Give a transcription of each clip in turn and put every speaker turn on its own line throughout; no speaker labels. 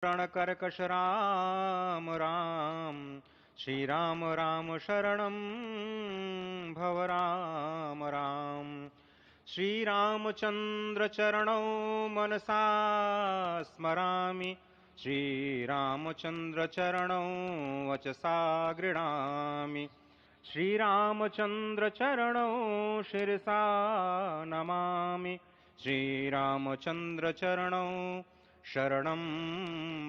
रणकर्कश राम राम, श्री राम राम शरणं भव राम राम। श्री रामचंद्र चरणौ मनसा स्मरामि, श्री रामचंद्र चरणौ वचसा गृह्णामि। श्री रामचंद्र चरणौ शिरसा नमामि, श्री रामचंद्र चरणौ शरणं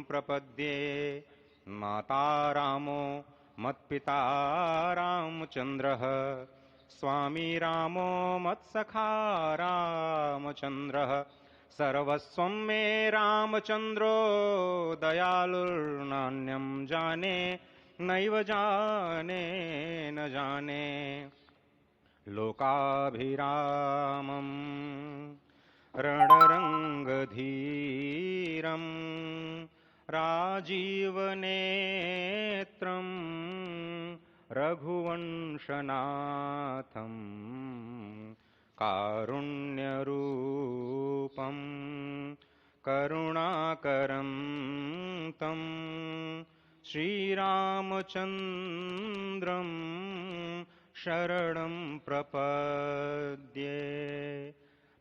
प्रपद्ये। माता रामो मत्पिता रामचंद्रः, स्वामी रामो मत्सखा रामचंद्रः। सर्वस्वं मे रामचंद्रो दयालुर्नान्यं जाने नैव जाने न जाने। लोकाभिरामम् रणरङ्गधीरं राजीवनेत्रं रघुवंशनाथं कारुण्यरूपं करुणाकरं तं श्रीरामचन्द्रं शरणं प्रपद्ये।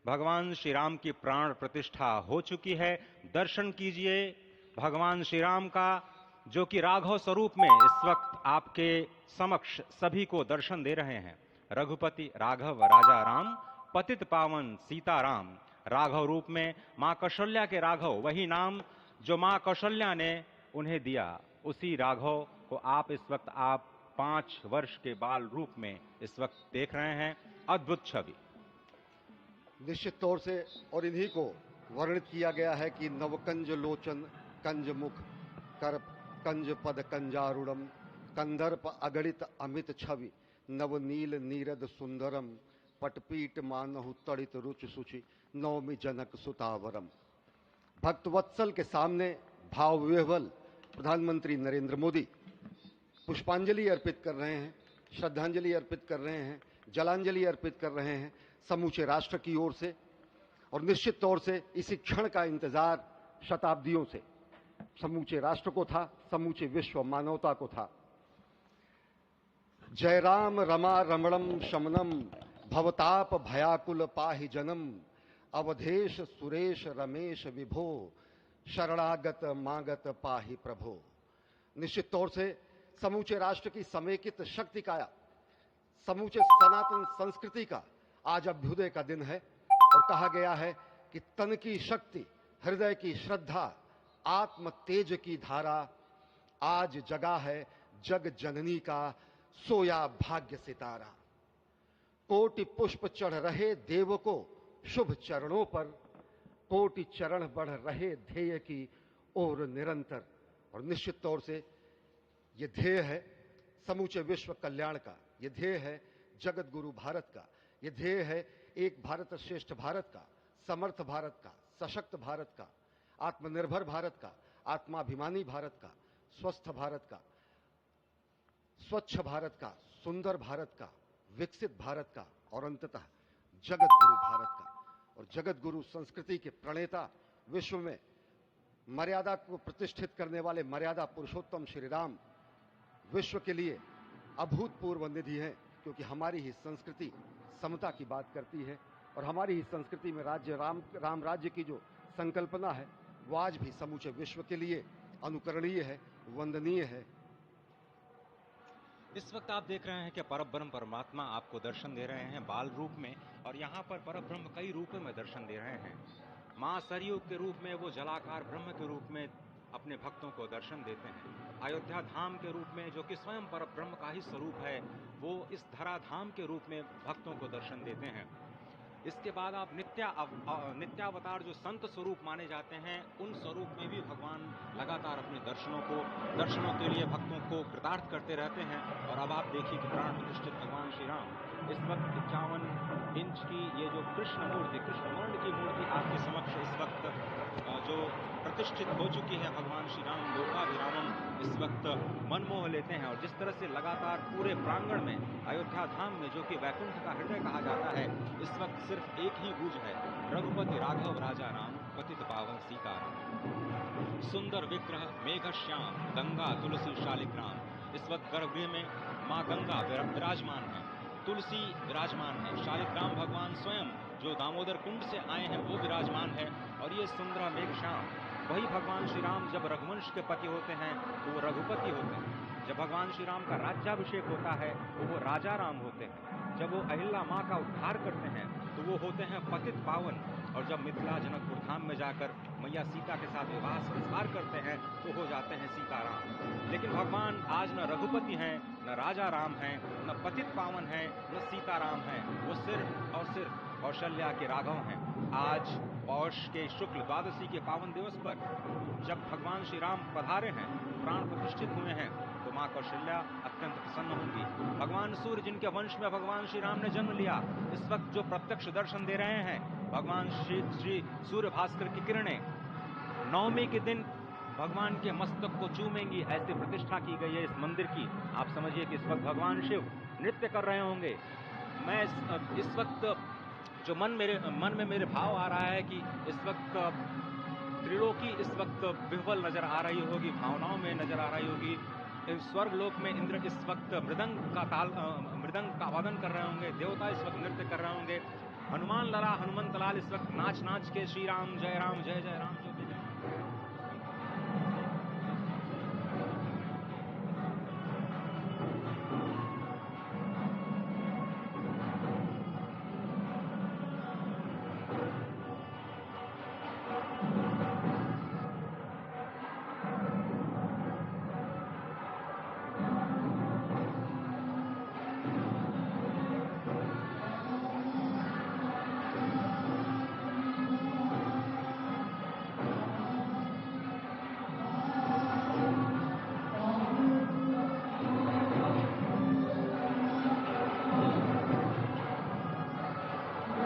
भगवान श्री राम की प्राण प्रतिष्ठा हो चुकी है। दर्शन कीजिए भगवान श्री राम का, जो कि राघव स्वरूप में इस वक्त आपके समक्ष सभी को दर्शन दे रहे हैं। रघुपति राघव राजा राम, पतित पावन सीता राम। राघव रूप में मां कौशल्या के राघव, वही नाम जो मां कौशल्या ने उन्हें दिया, उसी राघव को आप इस वक्त 5 वर्ष के बाल रूप में इस वक्त देख रहे हैं। अद्भुत छवि।
निश्चित तौर से, और इन्हीं को वर्णित किया गया है कि नवकंज लोचन कंज मुख, कर कंज पद कंजारुणम, कंदर्प अगणित अमित छवि, नवनील नीरद सुंदरम, पटपीट मानहु तड़ित रुचि सुचि, नवमी जनक सुतावरम। भक्तवत्सल के सामने भाव विह्वल प्रधानमंत्री नरेंद्र मोदी पुष्पांजलि अर्पित कर रहे हैं, श्रद्धांजलि अर्पित कर रहे हैं, जलांजलि अर्पित कर रहे हैं समूचे राष्ट्र की ओर से। और निश्चित तौर से इसी क्षण का इंतजार शताब्दियों से समूचे राष्ट्र को था, समूचे विश्व मानवता को था। जय राम रमा रमणम शमनम, भवताप भयाकुल पाहि जनम, अवधेश सुरेश रमेश विभो, शरणागत मागत पाहि प्रभो। निश्चित तौर से समूचे राष्ट्र की समेकित शक्ति का, समूचे सनातन संस्कृति का आज अभ्युदय का दिन है। और कहा गया है कि तन की शक्ति, हृदय की श्रद्धा, आत्म तेज की धारा आज जगा है जग जननी का सोया भाग्य सितारा। कोटि पुष्प चढ़ रहे देव को शुभ चरणों पर, कोटि चरण बढ़ रहे ध्येय की ओर निरंतर। और निश्चित तौर से ये ध्येय है समूचे विश्व कल्याण का, ये ध्येय है जगत गुरु भारत का, ये ध्येय है एक भारत श्रेष्ठ भारत का, समर्थ भारत का, सशक्त भारत का, आत्मनिर्भर भारत का, आत्माभिमानी भारत का, स्वस्थ भारत का, स्वच्छ भारत का, सुंदर भारत का, विकसित भारत का, और अंततः जगत गुरु भारत का। और जगत गुरु संस्कृति के प्रणेता, विश्व में मर्यादा को प्रतिष्ठित करने वाले मर्यादा पुरुषोत्तम श्री राम विश्व के लिए अभूतपूर्व निधि है, क्योंकि हमारी ही संस्कृति समता की बात करती है। और हमारी ही संस्कृति में राज्य राम राज्य की जो संकल्पना है, वो आज भी समूचे विश्व के लिए अनुकरणीय है, वंदनीय है।
इस वक्त आप देख रहे हैं कि परब्रह्म परमात्मा आपको दर्शन दे रहे हैं बाल रूप में, और यहाँ पर परब्रह्म कई रूपों में दर्शन दे रहे हैं। मां सरयू के रूप में वो जलाकार ब्रह्म के रूप में अपने भक्तों को दर्शन देते हैं। अयोध्या धाम के रूप में, जो कि स्वयं परब्रह्म का ही स्वरूप है, वो इस धरा धाम के रूप में भक्तों को दर्शन देते हैं। इसके बाद आप नित्यावतार जो संत स्वरूप माने जाते हैं, उन स्वरूप में भी भगवान लगातार अपने दर्शनों के लिए भक्तों को कृतार्थ करते रहते हैं। और अब आप देखिए कि प्राण प्रतिष्ठित भगवान श्री राम इस वक्त 51 इंच की ये जो कृष्ण वर्ण की मूर्ति आपके समक्ष इस वक्त जो प्रतिष्ठित हो चुकी है, भगवान श्री राम लोकाभिरामम इस वक्त मन मोह लेते हैं। और जिस तरह से लगातार पूरे प्रांगण में अयोध्या धाम में, जो कि वैकुंठ का हृदय कहा जाता है, इस वक्त सिर्फ एक ही गूंज है, रघुपति राघव राजा राम, पतित पावन सीताराम। सुंदर विग्रह मेघ श्याम, गंगा तुलसी शालिग्राम। इस वक्त गर्भगृह में माँ गंगा विराजमान है, तुलसी विराजमान है, शालिग्राम भगवान स्वयं जो दामोदर कुंड से आए हैं वो विराजमान है। और ये सुंदर मेघ श्याम, वही भगवान श्री राम जब रघुवंश के पति होते हैं तो वो रघुपति होते हैं। जब भगवान श्री राम का राज्याभिषेक होता है तो वो राजा राम होते हैं। जब वो अहिल्या माँ का उद्धार करते हैं तो वो होते हैं पतित पावन। और जब मिथिला जनकपुर धाम में जाकर मैया सीता के साथ विवाह संस्कार करते हैं तो हो जाते हैं सीताराम। लेकिन भगवान आज न रघुपति हैं, न राजा राम हैं, न पतित पावन हैं, न सीताराम हैं। वो सिर्फ और सिर्फ कौशल्या के राघव हैं। आज पौष के शुक्ल द्वादशी के पावन दिवस पर जब भगवान श्री राम पधारे हैं, प्राण प्रतिष्ठित हुए हैं, तो माँ कौशल्या अत्यंत प्रसन्न होंगी। भगवान सूर्य जिनके वंश में भगवान श्री राम ने जन्म लिया, इस वक्त जो प्रत्यक्ष दर्शन दे रहे हैं, भगवान श्री सूर्य भास्कर की किरणें नवमी के दिन भगवान के मस्तक को चूमेंगी, ऐसी प्रतिष्ठा की गई है इस मंदिर की। आप समझिए कि इस वक्त भगवान शिव नृत्य कर रहे होंगे। मैं इस वक्त जो मन में मेरे भाव आ रहा है कि इस वक्त त्रिलोकी इस वक्त विह्वल नजर आ रही होगी, भावनाओं में नजर आ रही होगी। स्वर्ग लोक में इंद्र इस वक्त मृदंग का वादन कर रहे होंगे, देवता इस वक्त नृत्य कर रहे होंगे। हनुमान लाल इस वक्त नाच नाच के श्री राम जय जय राम जो